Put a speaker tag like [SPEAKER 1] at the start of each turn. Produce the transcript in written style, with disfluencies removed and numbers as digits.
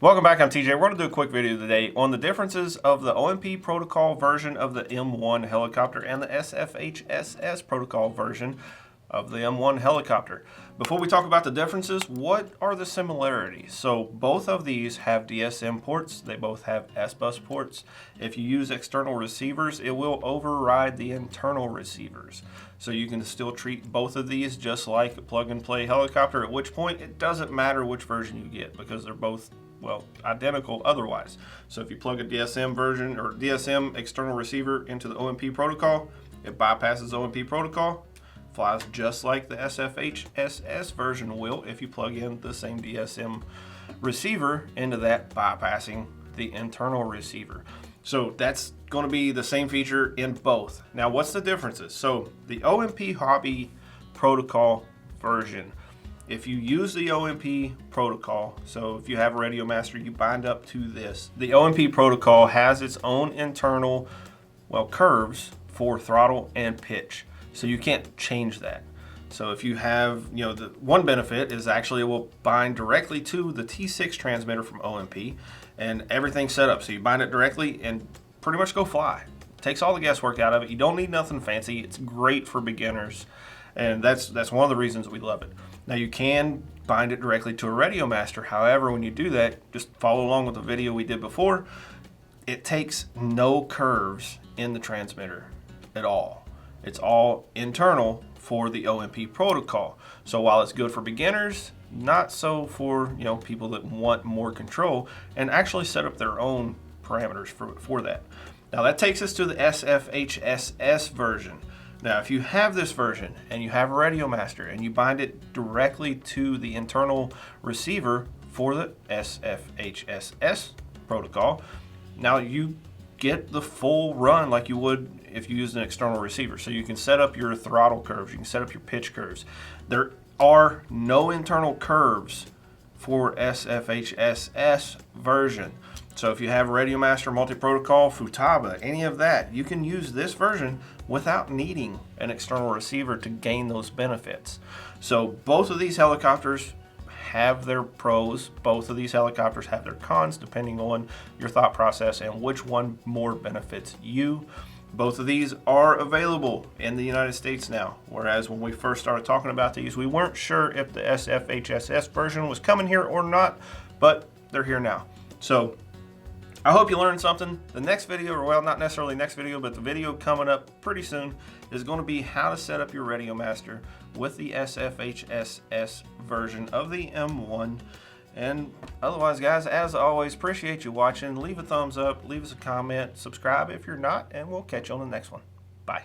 [SPEAKER 1] Welcome back, I'm TJ. We're going to do a quick video today on the differences of the OMP protocol version of the M1 helicopter and the SFHSS protocol version of the M1 helicopter. Before we talk about the differences, what are the similarities? So both of these have DSM ports, they both have SBus ports. If you use external receivers, it will override the internal receivers. So you can still treat both of these just like a plug-and-play helicopter, at which point it doesn't matter which version you get because they're both, well, identical otherwise. So if you plug a DSM version or DSM external receiver into the OMP protocol, it bypasses OMP protocol, flies just like the SFHSS version will if you plug in the same DSM receiver into that, bypassing the internal receiver. So that's going to be the same feature in both. Now what's the differences? So the OMPHobby protocol version, if you use the OMP protocol, so if you have a radio master, you bind up to this. The OMP protocol has its own internal, well, curves for throttle and pitch. So you can't change that. So if you have, the one benefit is actually it will bind directly to the T6 transmitter from OMP and everything's set up. So you bind it directly and pretty much go fly. It takes all the guesswork out of it. You don't need nothing fancy. It's great for beginners. And that's one of the reasons we love it. Now you can bind it directly to a radio master. However, when you do that, just follow along with the video we did before. It takes no curves in the transmitter at all. It's all internal for the OMP protocol. So while it's good for beginners, not so for people that want more control and actually set up their own parameters for that. Now that takes us to the SFHSS version. Now if you have this version and you have a radio master and you bind it directly to the internal receiver for the SFHSS protocol, now you get the full run like you would if you used an external receiver. So you can set up your throttle curves, you can set up your pitch curves. There are no internal curves for SFHSS version. So if you have Radio Master, Multi-Protocol, Futaba, any of that, you can use this version without needing an external receiver to gain those benefits. So both of these helicopters have their pros. Both of these helicopters have their cons depending on your thought process and which one more benefits you. Both of these are available in the United States now, whereas when we first started talking about these, we weren't sure if the SFHSS version was coming here or not, but they're here now. So I hope you learned something. The next video, or well, not necessarily next video, but the video coming up pretty soon is going to be how to set up your radio master with the SFHSS version of the M1. And otherwise, guys, as always, appreciate you watching. Leave a thumbs up, leave us a comment, subscribe if you're not, and we'll catch you on the next one. Bye.